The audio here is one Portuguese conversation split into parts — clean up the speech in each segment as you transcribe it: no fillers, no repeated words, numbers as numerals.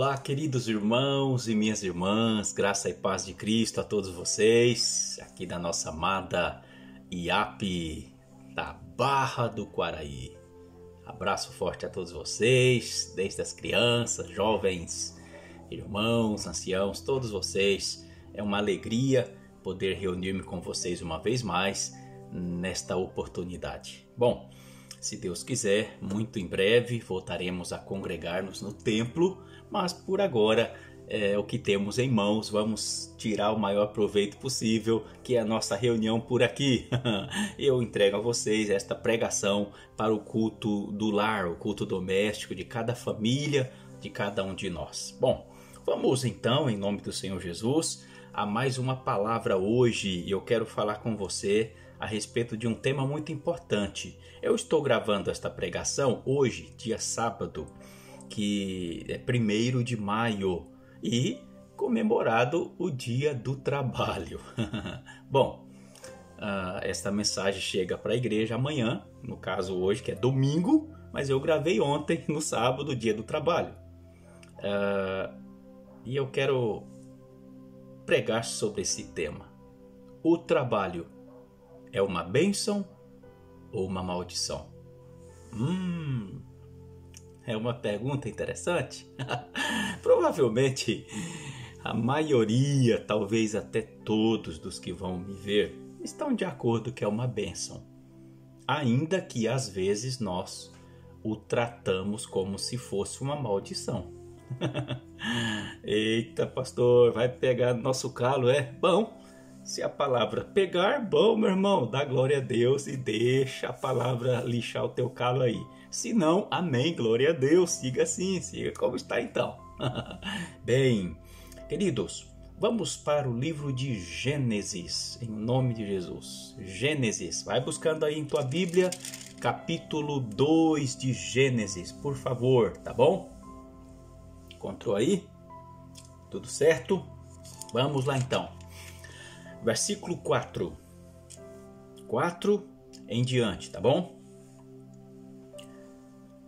Olá, queridos irmãos e minhas irmãs, graça e paz de Cristo a todos vocês, aqui da nossa amada IAP da Barra do Quaraí. Abraço forte a todos vocês, desde as crianças, jovens, irmãos, anciãos, todos vocês. É uma alegria poder reunir-me com vocês uma vez mais nesta oportunidade. Bom, se Deus quiser, muito em breve voltaremos a congregar-nos no templo, mas por agora o que temos em mãos, vamos tirar o maior proveito possível, que é a nossa reunião por aqui. Eu entrego a vocês esta pregação para o culto do lar, o culto doméstico de cada família, de cada um de nós. Bom, vamos então, em nome do Senhor Jesus, a mais uma palavra hoje. Eu quero falar com você a respeito de um tema muito importante. Eu estou gravando esta pregação hoje, dia sábado, que é 1º de maio e comemorado o Dia do Trabalho. Bom, esta mensagem chega para a igreja amanhã, no caso hoje, que é domingo, mas eu gravei ontem, no sábado, Dia do Trabalho. E eu quero pregar sobre esse tema. O trabalho é uma bênção ou uma maldição? É uma pergunta interessante. Provavelmente a maioria, talvez até todos dos que vão me ver, estão de acordo que é uma bênção. Ainda que às vezes nós o tratamos como se fosse uma maldição. Eita, pastor, vai pegar nosso calo, é? Bom, se a palavra pegar, bom, meu irmão, dá glória a Deus e deixa a palavra lixar o teu calo aí. Se não, amém, glória a Deus, siga assim, siga como está então. Bem, queridos, vamos para o livro de Gênesis, em nome de Jesus. Gênesis, vai buscando aí em tua Bíblia, capítulo 2 de Gênesis, por favor, tá bom? Encontrou aí? Tudo certo? Vamos lá então. Versículo 4 em diante, tá bom?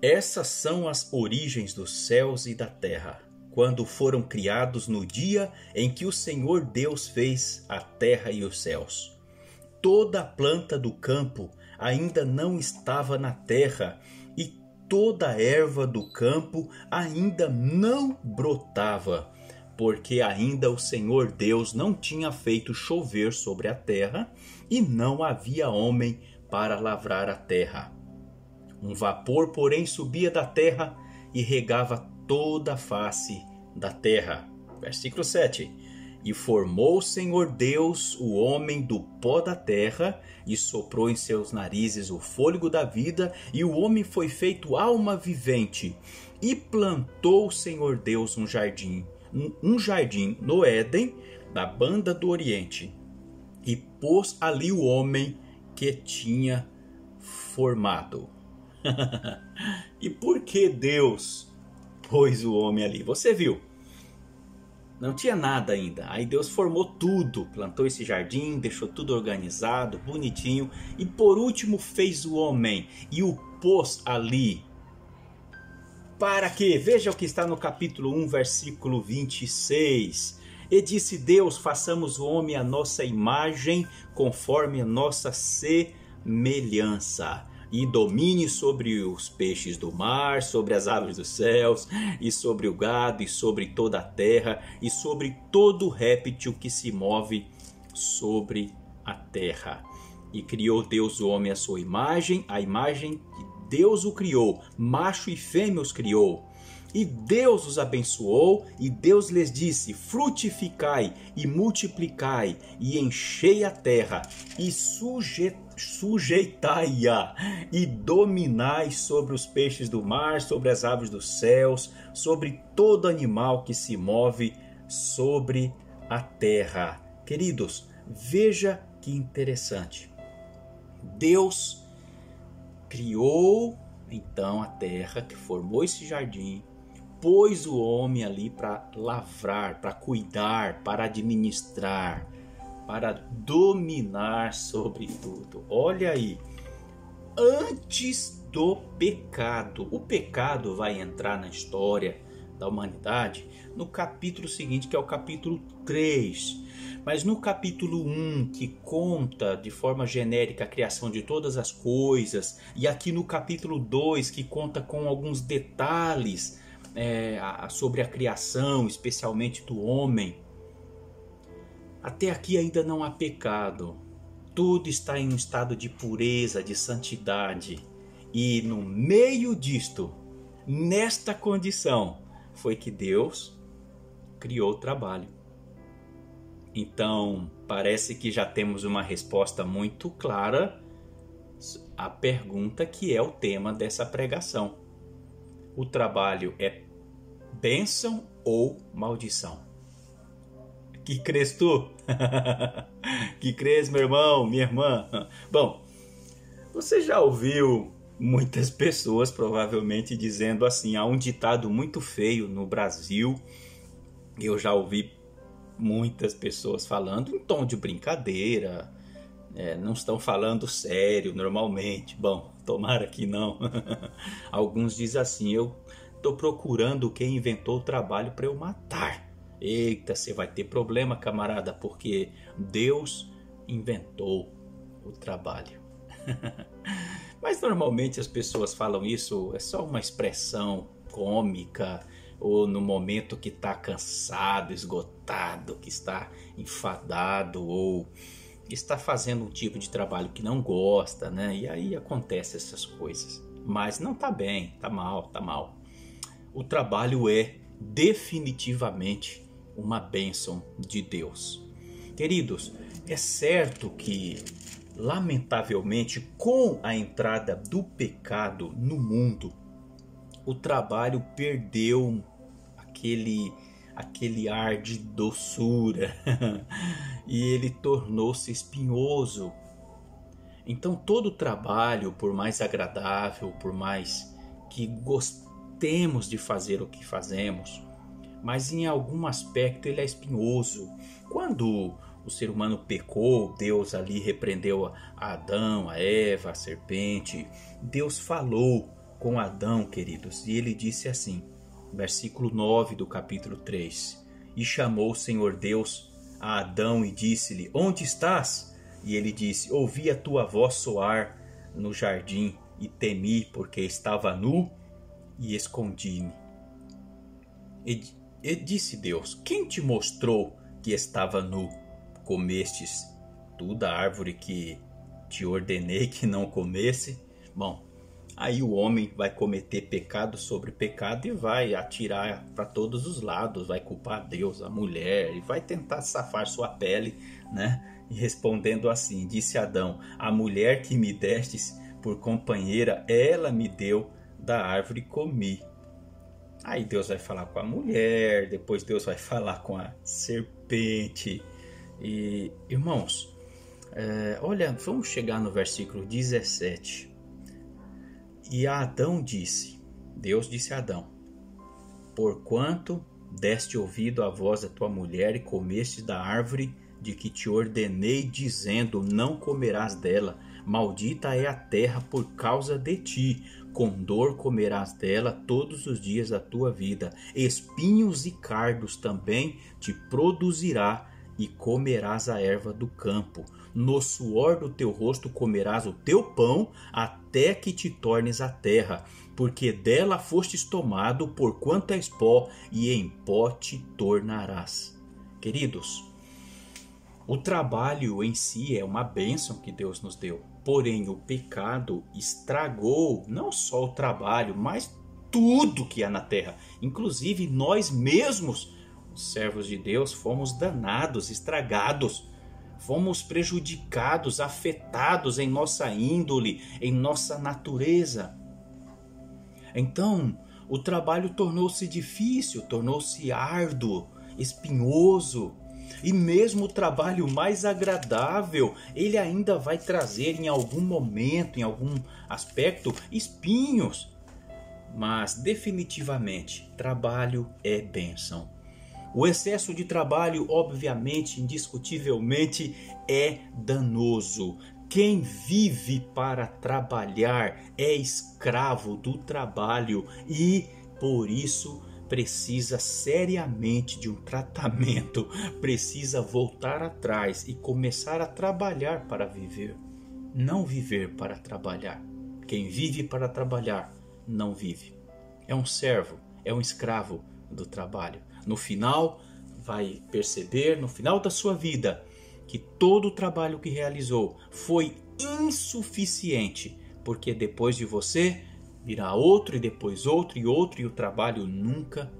Essas são as origens dos céus e da terra, quando foram criados no dia em que o Senhor Deus fez a terra e os céus. Toda a planta do campo ainda não estava na terra, e toda a erva do campo ainda não brotava, porque ainda o Senhor Deus não tinha feito chover sobre a terra, e não havia homem para lavrar a terra. Um vapor, porém, subia da terra e regava toda a face da terra. Versículo 7. E formou o Senhor Deus o homem do pó da terra, e soprou em seus narizes o fôlego da vida, e o homem foi feito alma vivente. E plantou o Senhor Deus um jardim no Éden, na banda do Oriente, e pôs ali o homem que tinha formado. E por que Deus pôs o homem ali? Você viu? Não tinha nada ainda. Aí Deus formou tudo, plantou esse jardim, deixou tudo organizado, bonitinho, e por último fez o homem e o pôs ali. Para quê? Veja o que está no capítulo 1, versículo 26. E disse Deus: façamos o homem à nossa imagem, conforme a nossa semelhança, e domine sobre os peixes do mar, sobre as aves dos céus, e sobre o gado, e sobre toda a terra, e sobre todo réptil que se move sobre a terra. E criou Deus o homem à sua imagem, a imagem que Deus o criou, macho e fêmea os criou. E Deus os abençoou, e Deus lhes disse: frutificai e multiplicai, e enchei a terra, e sujeitai-a, e dominai sobre os peixes do mar, sobre as aves dos céus, sobre todo animal que se move sobre a terra. Queridos, veja que interessante. Deus criou então a terra, que formou esse jardim, pôs o homem ali para lavrar, para cuidar, para administrar, para dominar sobre tudo. Olha aí, antes do pecado. O pecado vai entrar na história da humanidade no capítulo seguinte, que é o capítulo 3. Mas no capítulo 1, que conta de forma genérica a criação de todas as coisas, e aqui no capítulo 2, que conta com alguns detalhes sobre a criação, especialmente do homem, até aqui ainda não há pecado. Tudo está em um estado de pureza, de santidade. E no meio disto, nesta condição, foi que Deus criou o trabalho. Então, parece que já temos uma resposta muito clara à pergunta que é o tema dessa pregação. O trabalho é bênção ou maldição? Que crês tu? Que crês, meu irmão, minha irmã? Bom, você já ouviu muitas pessoas provavelmente dizendo assim, há um ditado muito feio no Brasil, eu já ouvi muitas pessoas falando em tom de brincadeira, não estão falando sério normalmente. Bom, tomara que não. Alguns dizem assim, eu estou procurando quem inventou o trabalho para eu matar. Eita, você vai ter problema, camarada, porque Deus inventou o trabalho. Mas normalmente as pessoas falam isso, é só uma expressão cômica, ou no momento que está cansado, esgotado, que está enfadado, ou está fazendo um tipo de trabalho que não gosta, né? E aí acontecem essas coisas. Mas não está bem, está mal, está mal. O trabalho é definitivamente uma bênção de Deus. Queridos, é certo que, lamentavelmente, com a entrada do pecado no mundo, o trabalho perdeu aquele ar de doçura e ele tornou-se espinhoso. Então todo trabalho, por mais agradável, por mais que gostemos de fazer o que fazemos, mas em algum aspecto ele é espinhoso. Quando o ser humano pecou, Deus ali repreendeu a Adão, a Eva, a serpente. Deus falou com Adão, queridos, e ele disse assim, versículo 9 do capítulo 3, e chamou o Senhor Deus a Adão e disse-lhe, onde estás? E ele disse, ouvi a tua voz soar no jardim e temi, porque estava nu e escondi-me. E disse Deus, quem te mostrou que estava nu? Comestes tu da árvore que te ordenei que não comesse? Bom, aí o homem vai cometer pecado sobre pecado e vai atirar para todos os lados, vai culpar Deus, a mulher, e vai tentar safar sua pele, né? E respondendo assim, disse Adão, a mulher que me destes por companheira, ela me deu da árvore e comi. Aí Deus vai falar com a mulher, depois Deus vai falar com a serpente. E, irmãos, olha, vamos chegar no versículo 17. E a Adão disse, Deus disse a Adão, porquanto deste ouvido à voz da tua mulher e comeste da árvore de que te ordenei, dizendo, não comerás dela, maldita é a terra por causa de ti, com dor comerás dela todos os dias da tua vida, espinhos e cardos também te produzirá, e comerás a erva do campo. No suor do teu rosto comerás o teu pão, até que te tornes a terra, porque dela fostes tomado, porquanto és pó, e em pó te tornarás. Queridos, o trabalho em si é uma bênção que Deus nos deu. Porém, o pecado estragou não só o trabalho, mas tudo que há na terra. Inclusive nós mesmos, os servos de Deus, fomos danados, estragados. Fomos prejudicados, afetados em nossa índole, em nossa natureza. Então, o trabalho tornou-se difícil, tornou-se árduo, espinhoso. E mesmo o trabalho mais agradável, ele ainda vai trazer em algum momento, em algum aspecto, espinhos. Mas definitivamente, trabalho é bênção. O excesso de trabalho, obviamente, indiscutivelmente, é danoso. Quem vive para trabalhar é escravo do trabalho e, por isso, precisa seriamente de um tratamento, precisa voltar atrás e começar a trabalhar para viver, não viver para trabalhar. Quem vive para trabalhar não vive. É um servo, é um escravo do trabalho. No final, vai perceber, no final da sua vida, que todo o trabalho que realizou foi insuficiente, porque depois de você virá outro e depois outro, e o trabalho nunca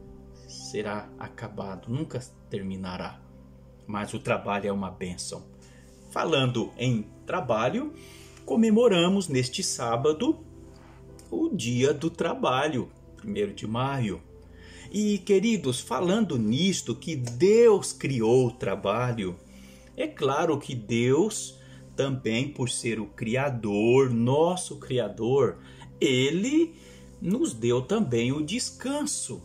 será acabado, nunca terminará. Mas o trabalho é uma bênção. Falando em trabalho, comemoramos neste sábado o Dia do Trabalho, 1º de maio. E, queridos, falando nisto, que Deus criou o trabalho, é claro que Deus, também por ser o Criador, nosso Criador, Ele nos deu também o descanso.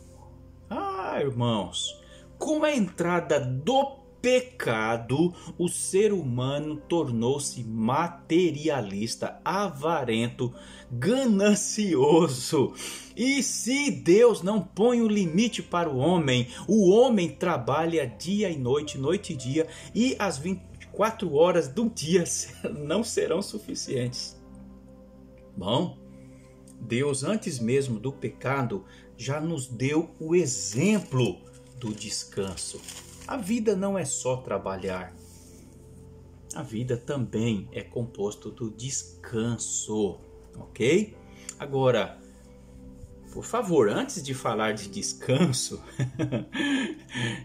Irmãos, com a entrada do pecado, o ser humano tornou-se materialista, avarento, ganancioso. E se Deus não põe o limite para o homem trabalha dia e noite, noite e dia, e as 24 horas do dia não serão suficientes. Bom, Deus, antes mesmo do pecado, já nos deu o exemplo do descanso. A vida não é só trabalhar. A vida também é composto do descanso, ok? Agora, por favor, antes de falar de descanso,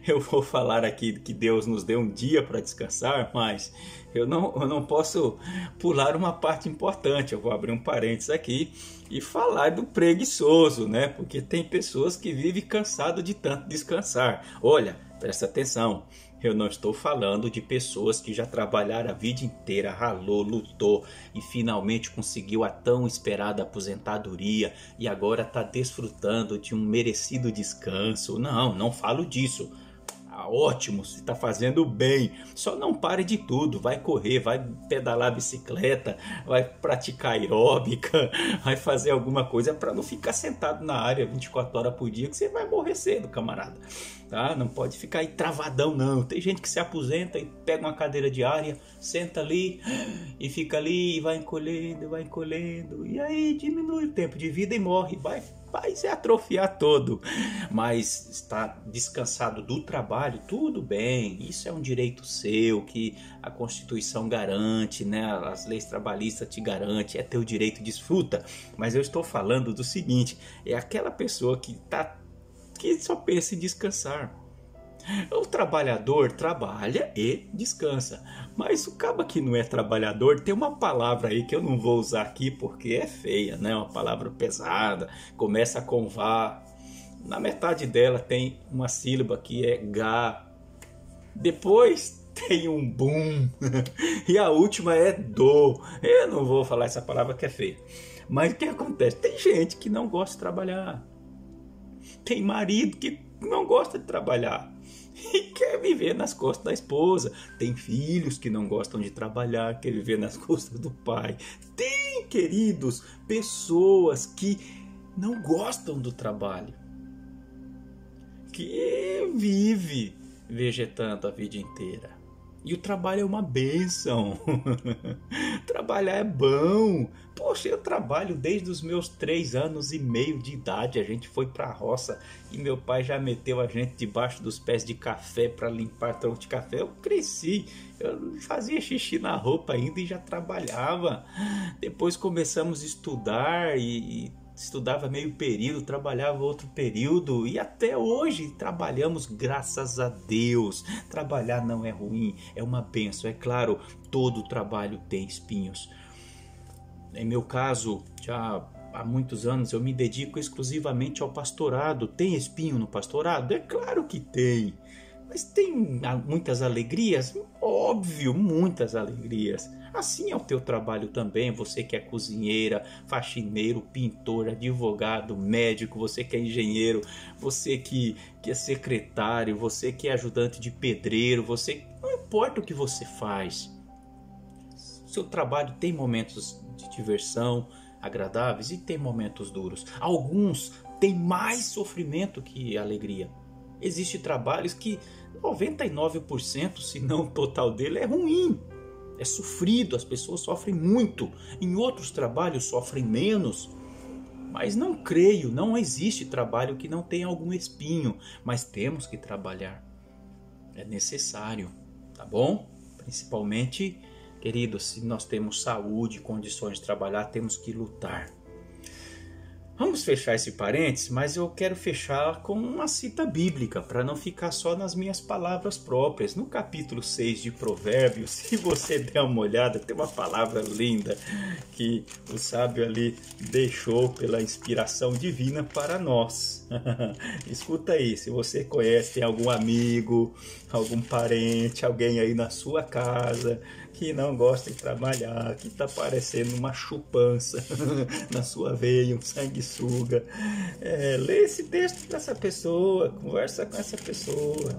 eu vou falar aqui que Deus nos deu um dia para descansar, mas eu não posso pular uma parte importante. Eu vou abrir um parênteses aqui e falar do preguiçoso, né? Porque tem pessoas que vivem cansado de tanto descansar. Olha, presta atenção. Eu não estou falando de pessoas que já trabalharam a vida inteira, ralou, lutou e finalmente conseguiu a tão esperada aposentadoria e agora está desfrutando de um merecido descanso. Não falo disso. Ótimo, você está fazendo bem, só não pare de tudo, vai correr, vai pedalar bicicleta, vai praticar aeróbica, vai fazer alguma coisa para não ficar sentado na área 24 horas por dia, que você vai morrer cedo, camarada, tá? Não pode ficar aí travadão não. Tem gente que se aposenta e pega uma cadeira de área, senta ali e fica ali e vai encolhendo, e aí diminui o tempo de vida e morre, vai se atrofiar todo. Mas está descansado do trabalho, tudo bem, isso é um direito seu que a Constituição garante, né? As leis trabalhistas te garantem, é teu direito, desfruta. Mas eu estou falando do seguinte, é aquela pessoa que só pensa em descansar. O trabalhador trabalha e descansa, mas o cara que não é trabalhador tem uma palavra aí que eu não vou usar aqui porque é feia, né? Uma palavra pesada, começa com vá, na metade dela tem uma sílaba que é gá, depois tem um bum e a última é do. Eu não vou falar essa palavra que é feia, mas o que acontece? Tem gente que não gosta de trabalhar, tem marido que não gosta de trabalhar e quer viver nas costas da esposa. Tem filhos que não gostam de trabalhar, quer viver nas costas do pai. Tem, queridos, pessoas que não gostam do trabalho, que vive vegetando a vida inteira. E o trabalho é uma bênção. Trabalhar é bom. Poxa, eu trabalho desde os meus 3 anos e meio de idade. A gente foi pra roça e meu pai já meteu a gente debaixo dos pés de café para limpar tronco de café. Eu cresci, eu fazia xixi na roupa ainda e já trabalhava. Depois começamos a estudar e estudava meio período, trabalhava outro período e até hoje trabalhamos, graças a Deus. Trabalhar não é ruim, é uma bênção. É claro, todo trabalho tem espinhos. Em meu caso, já há muitos anos eu me dedico exclusivamente ao pastorado. Tem espinho no pastorado? É claro que tem. Mas tem muitas alegrias? Óbvio, muitas alegrias. Assim é o teu trabalho também, você que é cozinheira, faxineiro, pintor, advogado, médico, você que é engenheiro, você que é secretário, você que é ajudante de pedreiro, não importa o que você faz. Seu trabalho tem momentos de diversão agradáveis e tem momentos duros. Alguns tem mais sofrimento que alegria. Existem trabalhos que 99%, se não o total dele, é ruim. É sofrido, as pessoas sofrem muito. Em outros trabalhos sofrem menos. Mas não creio, não existe trabalho que não tenha algum espinho. Mas temos que trabalhar. É necessário, tá bom? Principalmente, queridos, se nós temos saúde, condições de trabalhar, temos que lutar. Vamos fechar esse parênteses, mas eu quero fechar com uma cita bíblica, para não ficar só nas minhas palavras próprias. No capítulo 6 de Provérbios, se você der uma olhada, tem uma palavra linda que o sábio ali deixou pela inspiração divina para nós. Escuta aí, se você conhece, tem algum amigo, algum parente, alguém aí na sua casa que não gosta de trabalhar, que está parecendo uma chupança na sua veia, um sanguessuga. Lê esse texto para essa pessoa, conversa com essa pessoa.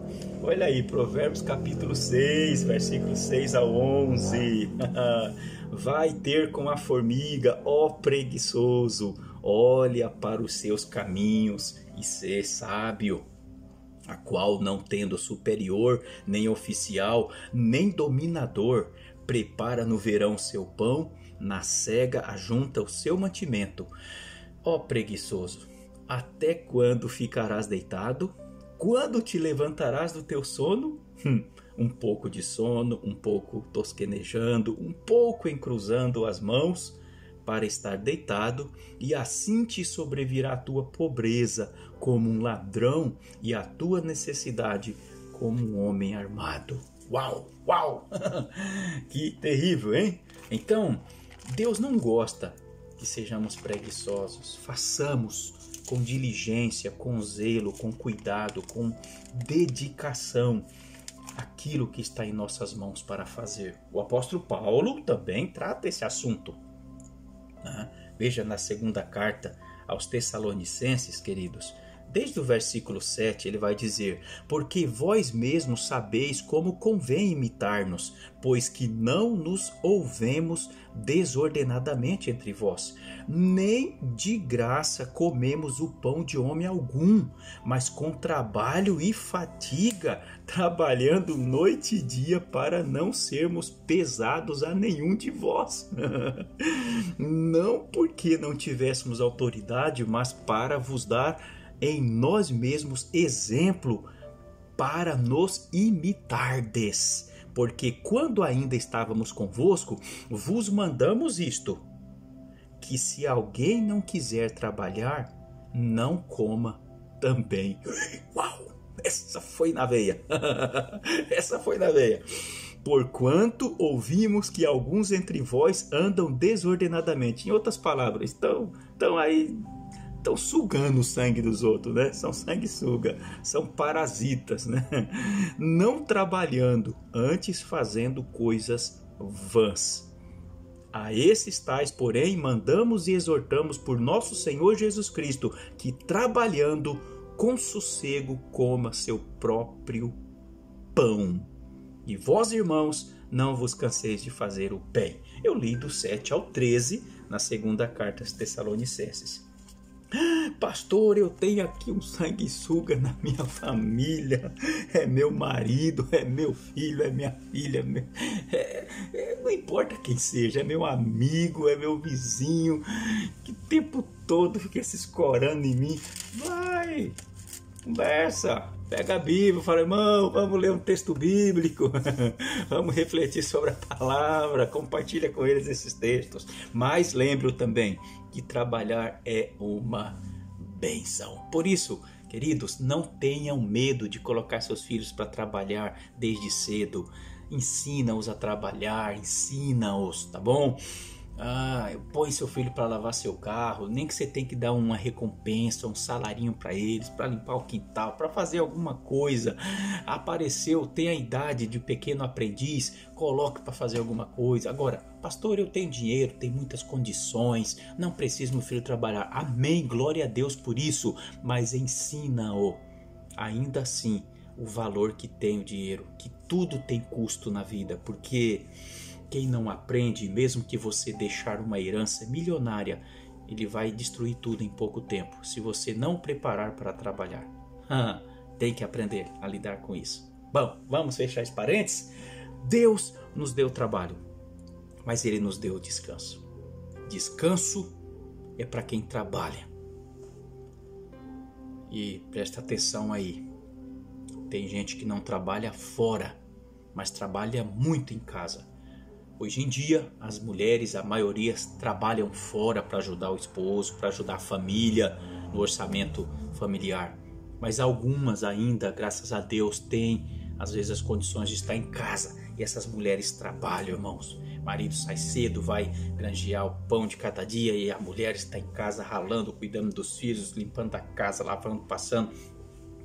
Olha aí, Provérbios capítulo 6, versículos 6 a 11. Vai ter com a formiga, ó preguiçoso, olha para os seus caminhos e sê sábio. A qual, não tendo superior, nem oficial, nem dominador, prepara no verão seu pão, na cega ajunta o seu mantimento. Ó preguiçoso, até quando ficarás deitado? Quando te levantarás do teu sono? Um pouco de sono, um pouco tosquenejando, um pouco encruzando as mãos para estar deitado, e assim te sobrevirá a tua pobreza como um ladrão e a tua necessidade como um homem armado. Uau, uau! Que terrível, hein? Então, Deus não gosta que sejamos preguiçosos. Façamos com diligência, com zelo, com cuidado, com dedicação aquilo que está em nossas mãos para fazer. O apóstolo Paulo também trata esse assunto. Veja na segunda carta aos Tessalonicenses, queridos, desde o versículo 7 ele vai dizer: porque vós mesmos sabeis como convém imitar-nos, pois que não nos ouvemos desordenadamente entre vós, nem de graça comemos o pão de homem algum, mas com trabalho e fatiga, trabalhando noite e dia para não sermos pesados a nenhum de vós. Não porque não tivéssemos autoridade, mas para vos dar em nós mesmos exemplo para nos imitardes. Porque quando ainda estávamos convosco, vos mandamos isto, que se alguém não quiser trabalhar, não coma também. Uau! Essa foi na veia. Essa foi na veia. Porquanto ouvimos que alguns entre vós andam desordenadamente. Em outras palavras, estão sugando o sangue dos outros, né? São sanguessuga, são parasitas, né? Não trabalhando, antes fazendo coisas vãs. A esses tais, porém, mandamos e exortamos por nosso Senhor Jesus Cristo, que trabalhando com sossego coma seu próprio pão. E vós, irmãos, não vos canseis de fazer o bem. Eu li do 7 ao 13 na segunda carta aos Tessalonicenses. Pastor, eu tenho aqui um sanguessuga na minha família, é meu marido, é meu filho, é minha filha, não importa quem seja, é meu amigo, é meu vizinho, que o tempo todo fica se escorando em mim. Vai, conversa, pega a Bíblia, fala: irmão, vamos ler um texto bíblico, vamos refletir sobre a palavra, compartilha com eles esses textos. Mas lembre-o também que trabalhar é uma bênção. Por isso, queridos, não tenham medo de colocar seus filhos para trabalhar desde cedo. Ensina-os a trabalhar, ensina-os, tá bom? Põe seu filho para lavar seu carro, nem que você tenha que dar uma recompensa, um salarinho para eles, para limpar o quintal, para fazer alguma coisa. Apareceu, tem a idade de pequeno aprendiz, coloque para fazer alguma coisa. Agora, pastor, eu tenho dinheiro, tenho muitas condições, não preciso meu filho trabalhar. Amém, glória a Deus por isso, mas ensina-o ainda assim o valor que tem o dinheiro, que tudo tem custo na vida, porque quem não aprende, mesmo que você deixar uma herança milionária, ele vai destruir tudo em pouco tempo, se você não preparar para trabalhar. Tem que aprender a lidar com isso. Bom, vamos fechar esse parênteses. Deus nos deu trabalho, mas Ele nos deu descanso. Descanso é para quem trabalha. E presta atenção aí. Tem gente que não trabalha fora, mas trabalha muito em casa. Hoje em dia, as mulheres, a maioria, trabalham fora para ajudar o esposo, para ajudar a família, no orçamento familiar. Mas algumas ainda, graças a Deus, têm, às vezes, as condições de estar em casa. E essas mulheres trabalham, irmãos. O marido sai cedo, vai granjear o pão de cada dia e a mulher está em casa ralando, cuidando dos filhos, limpando a casa, lavando, passando,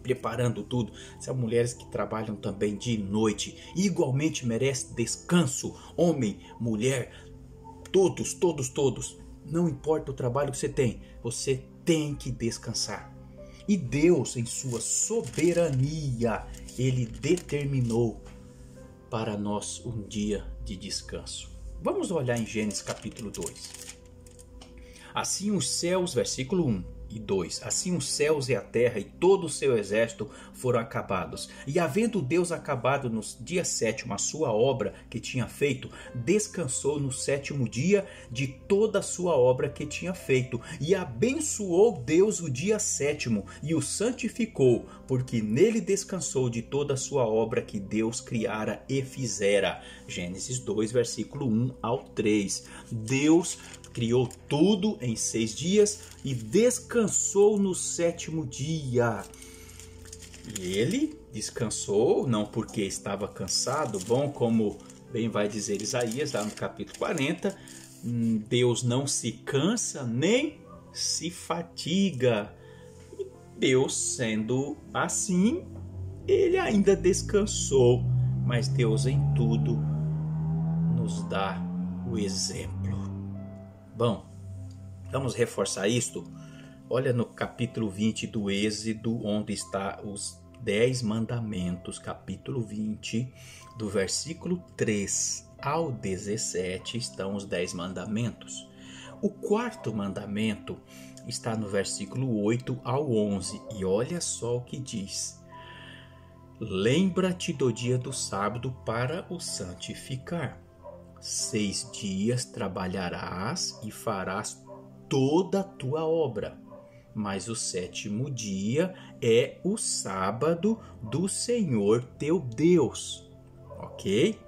preparando tudo. São mulheres que trabalham também de noite. Igualmente merece descanso. Homem, mulher, todos. Não importa o trabalho que você tem que descansar. E Deus, em sua soberania, Ele determinou para nós um dia de descanso. Vamos olhar em Gênesis capítulo 2. Assim os céus, versículo 1 e 2. Assim os céus e a terra e todo o seu exército foram acabados. E havendo Deus acabado no dia 7º a sua obra que tinha feito, descansou no 7º dia de toda a sua obra que tinha feito. E abençoou Deus o dia 7º e o santificou, porque nele descansou de toda a sua obra que Deus criara e fizera. Gênesis 2, versículo 1 ao 3. Deus criou tudo em 6 dias e descansou no 7º dia. E ele descansou não porque estava cansado, bom, como bem vai dizer Isaías lá no capítulo 40, Deus não se cansa nem se fatiga. E Deus, sendo assim, ele ainda descansou, mas Deus em tudo nos dá o exemplo. Bom, vamos reforçar isto. Olha no capítulo 20 do Êxodo, onde está os 10 mandamentos, capítulo 20, do versículo 3 ao 17, estão os 10 mandamentos. O 4º mandamento está no versículo 8 ao 11, e olha só o que diz: lembra-te do dia do sábado para o santificar. 6 dias trabalharás e farás toda a tua obra, mas o 7º dia é o sábado do Senhor teu Deus, ok?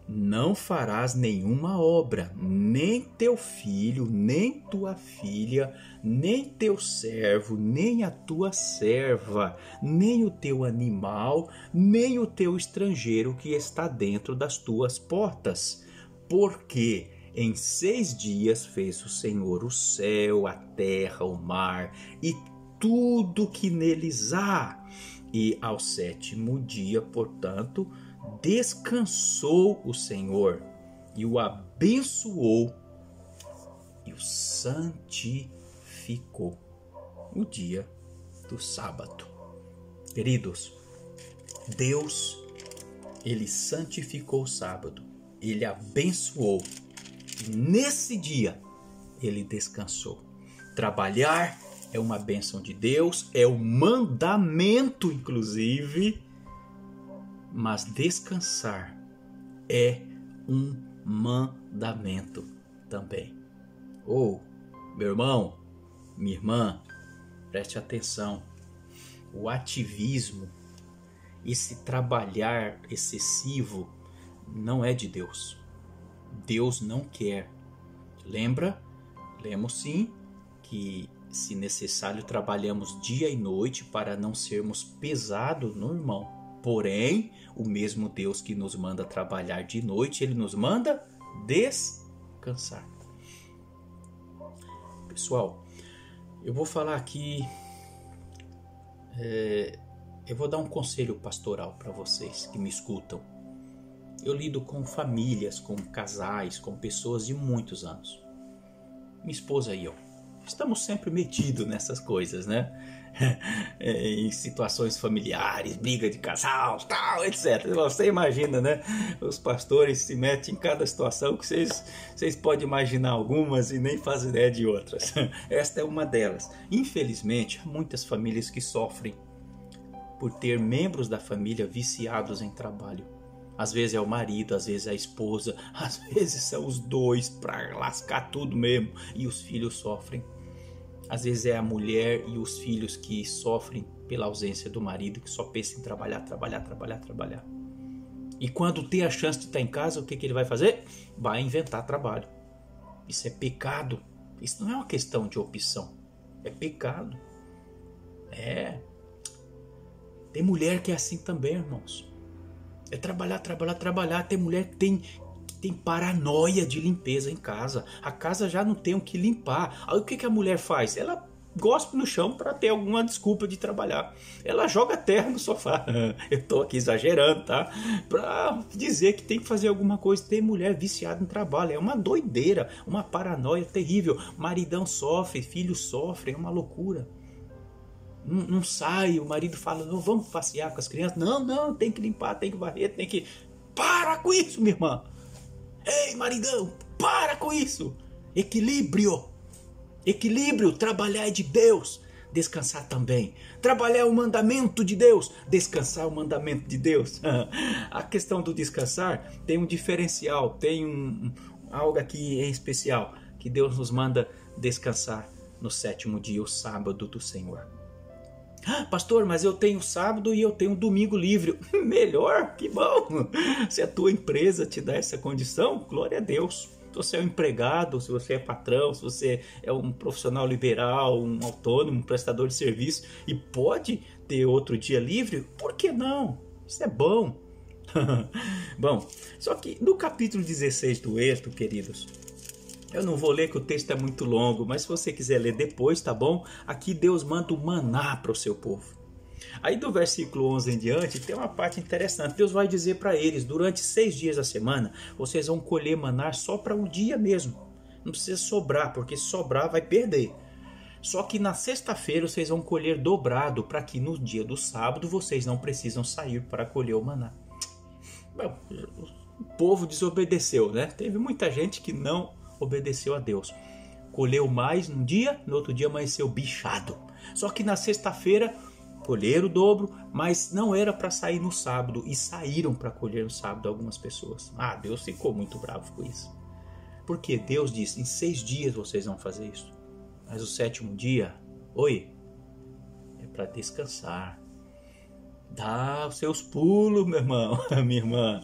Não farás nenhuma obra, nem teu filho, nem tua filha, nem teu servo, nem a tua serva, nem o teu animal, nem o teu estrangeiro que está dentro das tuas portas. Porque em 6 dias fez o Senhor o céu, a terra, o mar e tudo que neles há. E ao 7º dia, portanto, descansou o Senhor e o abençoou e o santificou, o dia do sábado. Queridos, Deus, Ele santificou o sábado. Ele abençoou e nesse dia ele descansou. Trabalhar é uma bênção de Deus, é um mandamento inclusive, mas descansar é um mandamento também. Meu irmão, minha irmã, preste atenção. O ativismo, esse trabalhar excessivo, não é de Deus. Deus não quer. Lemos sim que, se necessário, trabalhamos dia e noite para não sermos pesados no irmão. Porém, o mesmo Deus que nos manda trabalhar de noite, Ele nos manda descansar. Pessoal, eu vou falar aqui, eu vou dar um conselho pastoral para vocês que me escutam. Eu lido com famílias, com casais, com pessoas de muitos anos. Minha esposa e eu estamos sempre metidos nessas coisas, né? em situações familiares, briga de casal, tal, etc. Você imagina, né? Os pastores se metem em cada situação que vocês podem imaginar algumas e nem fazem ideia de outras. Esta é uma delas. Infelizmente, há muitas famílias que sofrem por ter membros da família viciados em trabalho. Às vezes é o marido, às vezes é a esposa, às vezes são os dois para lascar tudo mesmo e os filhos sofrem. Às vezes é a mulher e os filhos que sofrem pela ausência do marido, que só pensa em trabalhar. E quando tem a chance de estar em casa, o que ele vai fazer? Vai inventar trabalho. Isso é pecado. Isso não é uma questão de opção. É pecado. Tem mulher que é assim também, irmãos. É trabalhar. Tem mulher que tem paranoia de limpeza em casa. A casa já não tem o que limpar. Aí o que a mulher faz? Ela gospe no chão para ter alguma desculpa de trabalhar. Ela joga terra no sofá. Eu estou aqui exagerando, tá? Para dizer que tem que fazer alguma coisa. Tem mulher viciada em trabalho. É uma doideira, uma paranoia terrível. Maridão sofre, filhos sofrem, é uma loucura. Não sai, o marido fala, não, vamos passear com as crianças. Não, tem que limpar, tem que varrer, tem que... Para com isso, minha irmã! Ei, maridão, para com isso! Equilíbrio, trabalhar é de Deus, descansar também. Trabalhar é o mandamento de Deus, descansar é o mandamento de Deus. A questão do descansar tem um diferencial, tem algo aqui em especial, que Deus nos manda descansar no 7º dia, o sábado do Senhor. Pastor, mas eu tenho sábado e eu tenho domingo livre. Melhor, que bom. Se a tua empresa te dá essa condição, glória a Deus. Se você é um empregado, se você é patrão, se você é um profissional liberal, um autônomo, um prestador de serviço e pode ter outro dia livre, por que não? Isso é bom. Bom, só que no capítulo 16 do Êxodo, queridos, eu não vou ler que o texto é muito longo, mas se você quiser ler depois, tá bom? Aqui Deus manda o maná para o seu povo. Aí do versículo 11 em diante tem uma parte interessante. Deus vai dizer para eles, durante 6 dias da semana, vocês vão colher maná só para um dia mesmo. Não precisa sobrar, porque se sobrar vai perder. Só que na sexta-feira vocês vão colher dobrado, para que no dia do sábado vocês não precisam sair para colher o maná. Bom, o povo desobedeceu, né? Teve muita gente que não obedeceu a Deus. Colheu mais num dia, no outro dia amanheceu bichado. Só que na sexta-feira colheram o dobro, mas não era para sair no sábado e saíram para colher no sábado algumas pessoas. Deus ficou muito bravo com isso. Porque Deus disse, em 6 dias vocês vão fazer isso. Mas o 7º dia, é para descansar. Dá os seus pulos, meu irmão, minha irmã.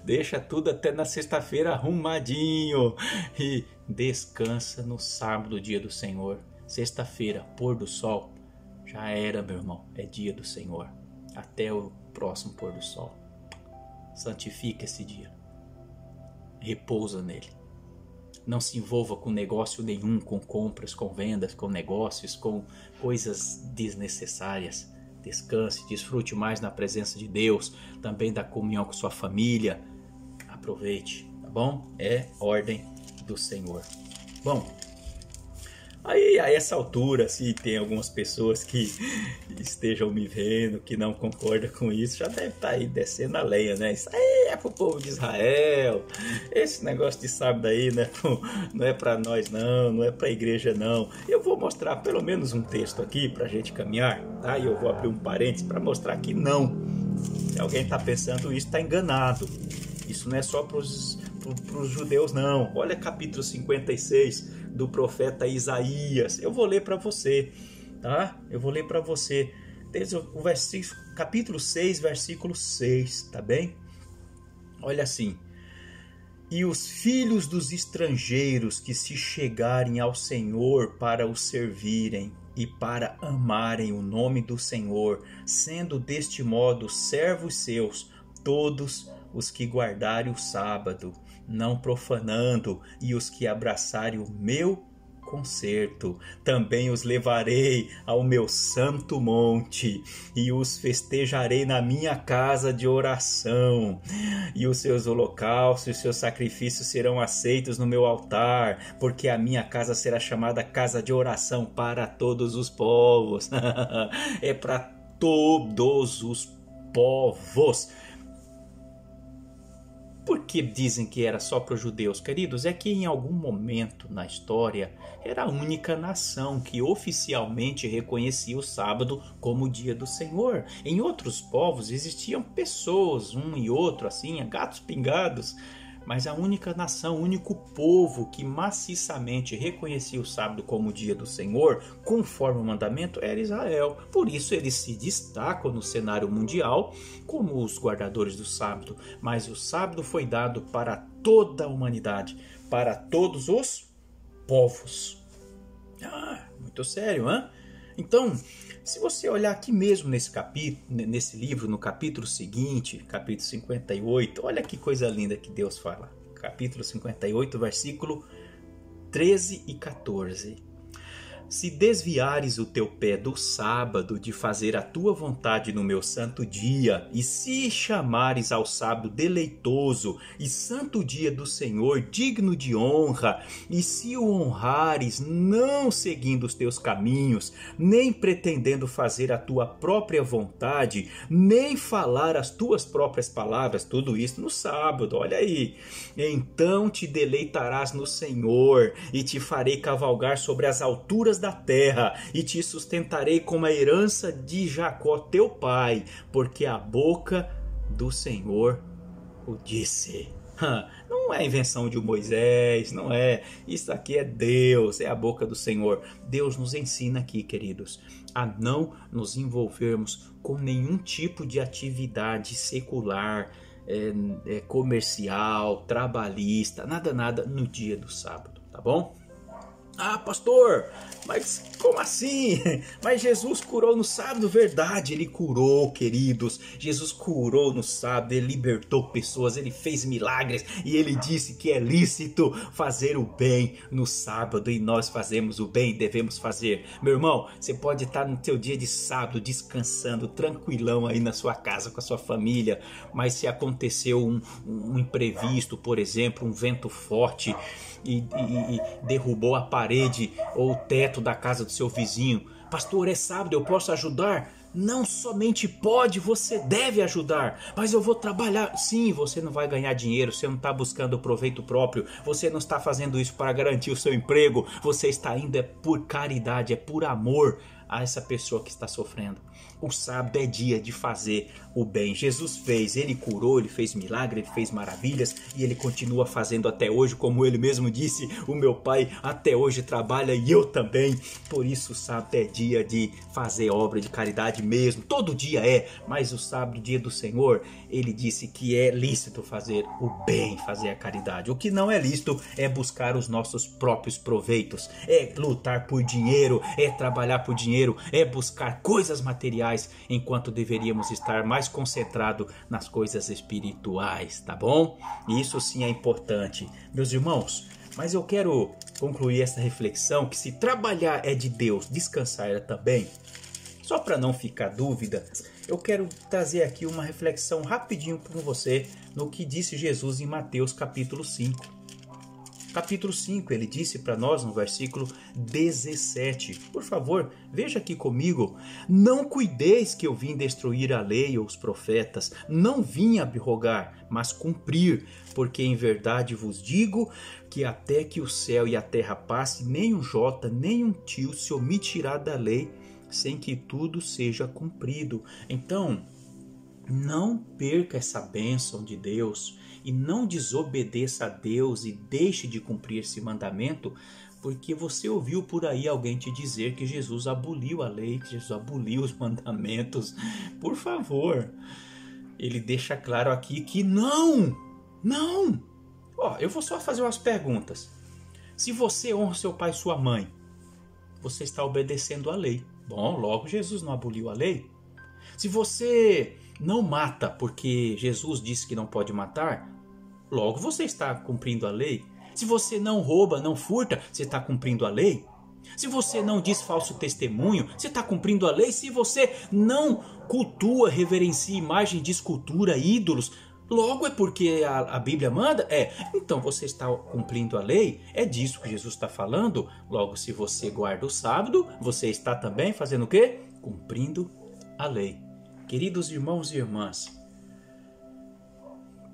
Deixa tudo até na sexta-feira arrumadinho. E descansa no sábado, dia do Senhor. Sexta-feira, pôr do sol. Já era, meu irmão. É dia do Senhor. Até o próximo pôr do sol. Santifica esse dia. Repousa nele. Não se envolva com negócio nenhum, com compras, com vendas, com negócios, com coisas desnecessárias. Descanse, desfrute mais na presença de Deus, também da comunhão com sua família. Aproveite, tá bom? É ordem do Senhor. Bom, aí a essa altura, se tem algumas pessoas que estejam me vendo, que não concordam com isso, já deve estar aí descendo a lenha, né? Isso aí é pro povo de Israel. Esse negócio de sábado aí, né? Não é para nós não é para a igreja não. Eu vou mostrar pelo menos um texto aqui pra gente caminhar, tá? E eu vou abrir um parênteses para mostrar que não. Se alguém está pensando isso, está enganado. Isso não é só para os judeus não. Olha capítulo 56 do profeta Isaías. Eu vou ler para você, tá? Eu vou ler para você desde o versículo, capítulo 6, versículo 6, tá bem? Olha assim: e os filhos dos estrangeiros que se chegarem ao Senhor para o servirem e para amarem o nome do Senhor, sendo deste modo servos seus, todos os que guardarem o sábado, não profanando, e os que abraçarem o meu concerto. Também os levarei ao meu santo monte e os festejarei na minha casa de oração. E os seus holocaustos e os seus sacrifícios serão aceitos no meu altar, porque a minha casa será chamada casa de oração para todos os povos. É para todos os povos. Por que dizem que era só para os judeus, queridos? É que em algum momento na história era a única nação que oficialmente reconhecia o sábado como o dia do Senhor. Em outros povos existiam pessoas, um e outro assim, gatos pingados, mas a única nação, o único povo que maciçamente reconhecia o sábado como o dia do Senhor, conforme o mandamento, era Israel. Por isso eles se destacam no cenário mundial como os guardadores do sábado. Mas o sábado foi dado para toda a humanidade, para todos os povos. Muito sério, hein? Então, se você olhar aqui mesmo nesse livro, no capítulo seguinte, capítulo 58, olha que coisa linda que Deus fala. Capítulo 58, versículo 13 e 14. Se desviares o teu pé do sábado de fazer a tua vontade no meu santo dia, e se chamares ao sábado deleitoso e santo dia do Senhor, digno de honra, e se o honrares, não seguindo os teus caminhos, nem pretendendo fazer a tua própria vontade, nem falar as tuas próprias palavras, tudo isso no sábado, olha aí. Então te deleitarás no Senhor, e te farei cavalgar sobre as alturas da terra, e te sustentarei como a herança de Jacó teu pai, porque a boca do Senhor o disse. Não é invenção de Moisés, não é. Isso aqui é Deus, é a boca do Senhor. Deus nos ensina aqui, queridos, a não nos envolvermos com nenhum tipo de atividade secular, comercial, trabalhista, nada no dia do sábado, tá bom? Ah, pastor, mas como assim? Mas Jesus curou no sábado, verdade, ele curou, queridos. Jesus curou no sábado, ele libertou pessoas, ele fez milagres e ele disse que é lícito fazer o bem no sábado e nós fazemos o bem, devemos fazer. Meu irmão, você pode estar no teu dia de sábado descansando, tranquilão aí na sua casa com a sua família, mas se aconteceu um imprevisto, por exemplo, um vento forte e derrubou a parede ou o teto da casa do seu vizinho, pastor, é sábado, eu posso ajudar? Não somente pode, você deve ajudar. Mas eu vou trabalhar. Sim, você não vai ganhar dinheiro, você não está buscando proveito próprio, você não está fazendo isso para garantir o seu emprego, você está indo por caridade, é por amor a essa pessoa que está sofrendo. O sábado é dia de fazer o bem. Jesus fez, ele curou, ele fez milagre, ele fez maravilhas e ele continua fazendo até hoje, como ele mesmo disse, o meu pai até hoje trabalha e eu também. Por isso o sábado é dia de fazer obra de caridade mesmo, todo dia é, mas o sábado, dia do Senhor, ele disse que é lícito fazer o bem, fazer a caridade. O que não é lícito é buscar os nossos próprios proveitos, é lutar por dinheiro, é trabalhar por dinheiro, é buscar coisas materiais, enquanto deveríamos estar mais concentrados nas coisas espirituais, tá bom? Isso sim é importante, meus irmãos. Mas eu quero concluir essa reflexão que se trabalhar é de Deus, descansar é também. Só para não ficar dúvida, eu quero trazer aqui uma reflexão rapidinho com você no que disse Jesus em Mateus capítulo 5. Capítulo 5, ele disse para nós no versículo 17. Por favor, veja aqui comigo. Não cuideis que eu vim destruir a lei ou os profetas. Não vim abrogar, mas cumprir. Porque em verdade vos digo que até que o céu e a terra passe, nem um jota, nem um tio se omitirá da lei, sem que tudo seja cumprido. Então, não perca essa bênção de Deus e não desobedeça a Deus e deixe de cumprir esse mandamento, porque você ouviu por aí alguém te dizer que Jesus aboliu a lei, que Jesus aboliu os mandamentos. Por favor, ele deixa claro aqui que não. Eu vou só fazer umas perguntas. Se você honra seu pai e sua mãe, você está obedecendo a lei. Bom, logo Jesus não aboliu a lei. Se você não mata porque Jesus disse que não pode matar, logo você está cumprindo a lei. Se você não rouba, não furta, você está cumprindo a lei. Se você não diz falso testemunho, você está cumprindo a lei. Se você não cultua, reverencia imagem de escultura, ídolos, logo é porque a Bíblia manda? Então você está cumprindo a lei? É disso que Jesus está falando? Logo, se você guarda o sábado, você está também fazendo o quê? Cumprindo a lei. Queridos irmãos e irmãs,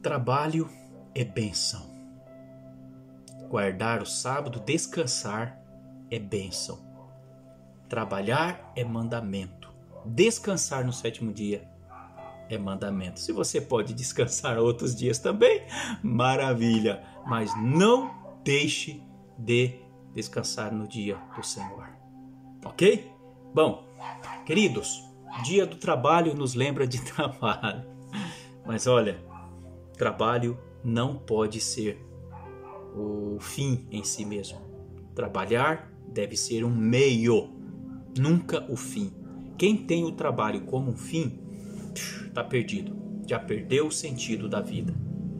trabalho é bênção. Guardar o sábado, descansar é bênção. Trabalhar é mandamento. Descansar no sétimo dia é mandamento. Se você pode descansar outros dias também, maravilha. Mas não deixe de descansar no dia do Senhor. Ok? Bom, queridos, dia do trabalho nos lembra de trabalho. Mas olha, trabalho não pode ser o fim em si mesmo. Trabalhar deve ser um meio, nunca o fim. Quem tem o trabalho como um fim, está perdido. Já perdeu o sentido da vida.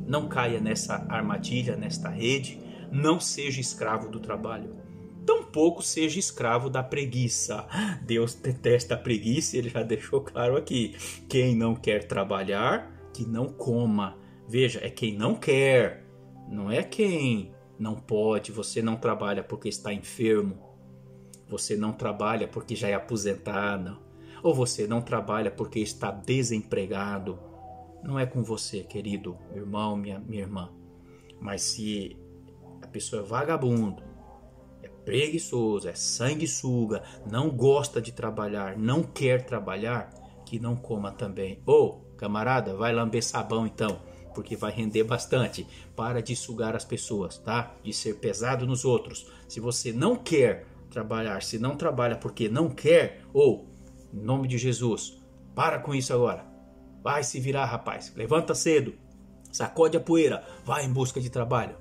Não caia nessa armadilha, nesta rede. Não seja escravo do trabalho. Tampouco seja escravo da preguiça. Deus detesta a preguiça, ele já deixou claro aqui. Quem não quer trabalhar, que não coma. Veja, é quem não quer. Não é quem não pode. Você não trabalha porque está enfermo. Você não trabalha porque já é aposentado. Ou você não trabalha porque está desempregado. Não é com você, querido irmão, minha irmã. Mas se a pessoa é vagabundo, é preguiçoso, é sanguessuga, não gosta de trabalhar, não quer trabalhar, que não coma também. Ou, camarada, vai lamber sabão então, porque vai render bastante. Para de sugar as pessoas, tá? De ser pesado nos outros. Se você não quer trabalhar, se não trabalha porque não quer, ou, em nome de Jesus, para com isso agora. Vai se virar, rapaz. Levanta cedo, sacode a poeira, vai em busca de trabalho.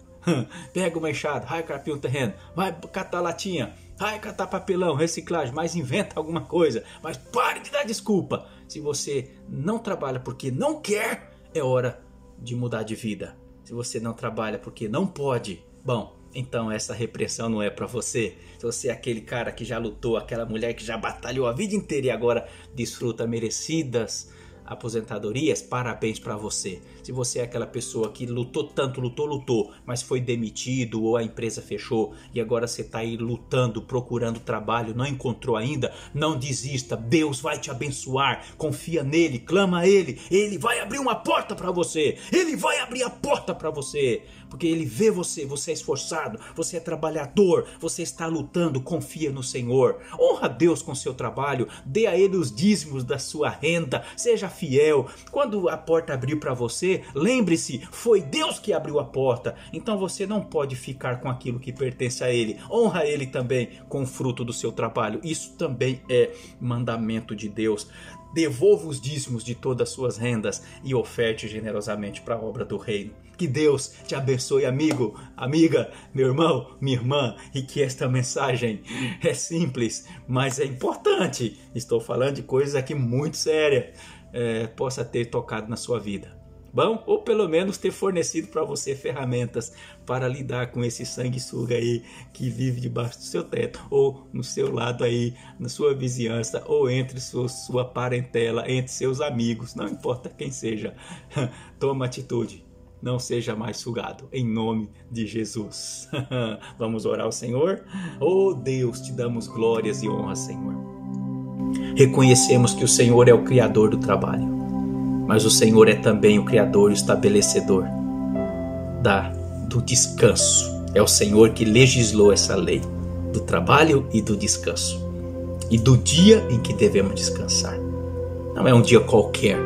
Pega uma enxada, vai carpir um terreno, vai catar latinha, vai catar papelão, reciclagem, mas inventa alguma coisa. Mas pare de dar desculpa. Se você não trabalha porque não quer, é hora de mudar de vida. Se você não trabalha porque não pode, bom, então essa repressão não é para você. Se você é aquele cara que já lutou, aquela mulher que já batalhou a vida inteira e agora desfruta merecidas aposentadorias, parabéns para você. Se você é aquela pessoa que lutou tanto, lutou, mas foi demitido ou a empresa fechou e agora você está aí lutando, procurando trabalho, não encontrou ainda, não desista. Deus vai te abençoar. Confia nele, clama a ele. Ele vai abrir uma porta para você. Ele vai abrir a porta para você. Porque ele vê você, você é esforçado, você é trabalhador, você está lutando, confia no Senhor. Honra Deus com seu trabalho, dê a ele os dízimos da sua renda, seja fiel. Quando a porta abrir para você, lembre-se, foi Deus que abriu a porta. Então você não pode ficar com aquilo que pertence a ele. Honra ele também com o fruto do seu trabalho. Isso também é mandamento de Deus. Devolva os dízimos de todas as suas rendas e oferte generosamente para a obra do reino. Que Deus te abençoe, amigo, amiga, meu irmão, minha irmã, e que esta mensagem é simples, mas é importante. Estou falando de coisas aqui muito sérias, possa ter tocado na sua vida. Bom, ou pelo menos ter fornecido para você ferramentas para lidar com esse sanguessuga aí que vive debaixo do seu teto, ou no seu lado aí, na sua vizinhança, ou entre sua parentela, entre seus amigos, não importa quem seja. Toma atitude, não seja mais sugado, em nome de Jesus. Vamos orar ao Senhor? Oh Deus, te damos glórias e honras, Senhor. Reconhecemos que o Senhor é o Criador do trabalho. Mas o Senhor é também o Criador e o estabelecedor do descanso. É o Senhor que legislou essa lei do trabalho e do descanso. E do dia em que devemos descansar. Não é um dia qualquer.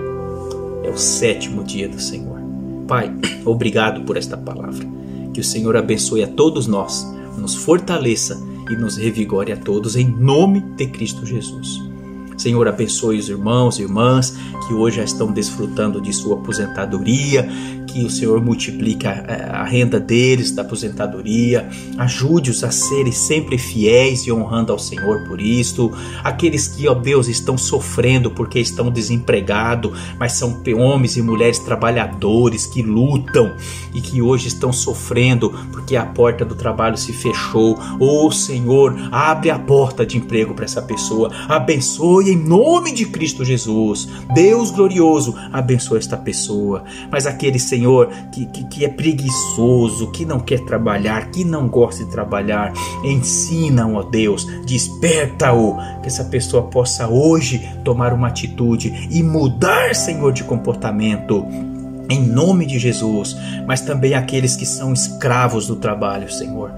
É o 7º dia do Senhor. Pai, obrigado por esta palavra. Que o Senhor abençoe a todos nós, nos fortaleça e nos revigore a todos em nome de Cristo Jesus. Senhor, abençoe os irmãos e irmãs que hoje já estão desfrutando de sua aposentadoria, que que o Senhor multiplique a renda deles, da aposentadoria. Ajude-os a serem sempre fiéis e honrando ao Senhor por isto. Aqueles que, ó Deus, estão sofrendo porque estão desempregados, mas são homens e mulheres trabalhadores que lutam e que hoje estão sofrendo porque a porta do trabalho se fechou. Ô Senhor, abre a porta de emprego para essa pessoa. Abençoe em nome de Cristo Jesus. Deus glorioso, abençoe esta pessoa. Mas aquele, Senhor, que é preguiçoso, que não quer trabalhar, que não gosta de trabalhar, ensina-o, ó Deus, desperta-o, que essa pessoa possa hoje tomar uma atitude e mudar, Senhor, de comportamento. Em nome de Jesus. Mas também aqueles que são escravos do trabalho, Senhor.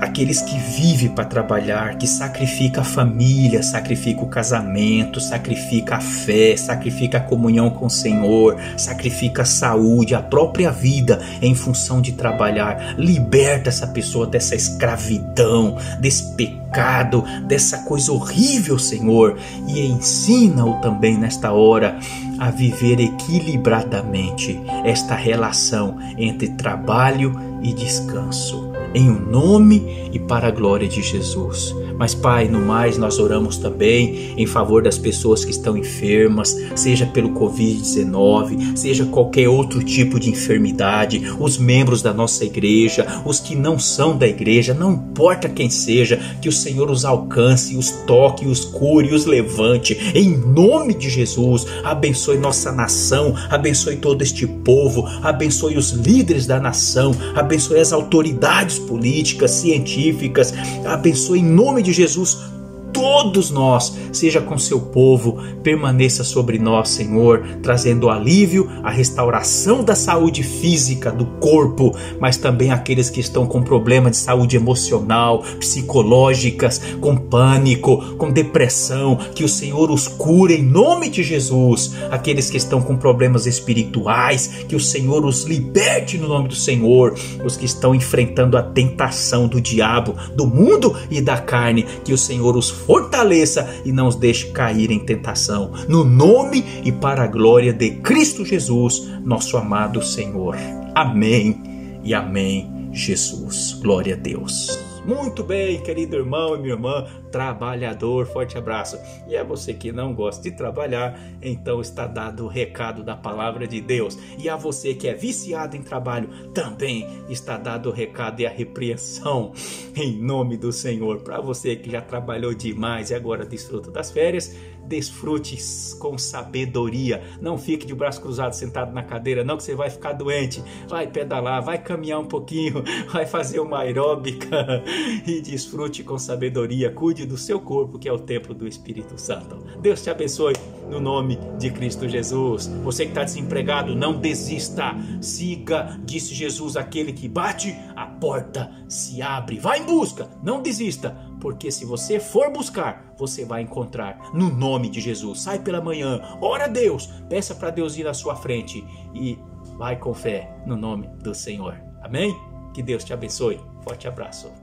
Aqueles que vivem para trabalhar, que sacrifica a família, sacrifica o casamento, sacrifica a fé, sacrifica a comunhão com o Senhor, sacrifica a saúde, a própria vida em função de trabalhar. Liberta essa pessoa dessa escravidão, desse pecado, dessa coisa horrível, Senhor, e ensina-o também nesta hora a viver equilibradamente esta relação entre trabalho e descanso. Em o nome e para a glória de Jesus. Mas, Pai, no mais, nós oramos também em favor das pessoas que estão enfermas, seja pelo Covid-19, seja qualquer outro tipo de enfermidade, os membros da nossa igreja, os que não são da igreja, não importa quem seja, que o Senhor os alcance, os toque, os cure, os levante. Em nome de Jesus, abençoe nossa nação, abençoe todo este povo, abençoe os líderes da nação, abençoe as autoridades políticas, científicas, abençoe em nome de Jesus todos nós, seja com seu povo, permaneça sobre nós, Senhor, trazendo alívio, a restauração da saúde física do corpo, mas também aqueles que estão com problemas de saúde emocional, psicológicas, com pânico, com depressão, que o Senhor os cure em nome de Jesus. Aqueles que estão com problemas espirituais, que o Senhor os liberte no nome do Senhor. Os que estão enfrentando a tentação do diabo, do mundo e da carne, que o Senhor os fortaleça e não os deixe cair em tentação. No nome e para a glória de Cristo Jesus, nosso amado Senhor. Amém e amém, Jesus. Glória a Deus. Muito bem, querido irmão e minha irmã, trabalhador, forte abraço. E é você que não gosta de trabalhar, então está dado o recado da palavra de Deus. E a você que é viciado em trabalho, também está dado o recado e a repreensão em nome do Senhor. Para você que já trabalhou demais e agora desfruta das férias, desfrute com sabedoria. Não fique de braço cruzado sentado na cadeira, não, que você vai ficar doente. Vai pedalar, vai caminhar um pouquinho, vai fazer uma aeróbica e desfrute com sabedoria. Cuide do seu corpo, que é o templo do Espírito Santo. Deus te abençoe no nome de Cristo Jesus. Você que está desempregado, não desista. Siga, disse Jesus, aquele que bate, a porta se abre. Vai em busca, não desista, porque se você for buscar, você vai encontrar no nome de Jesus. Sai pela manhã, ora a Deus, peça para Deus ir à sua frente e vai com fé no nome do Senhor. Amém? Que Deus te abençoe. Forte abraço.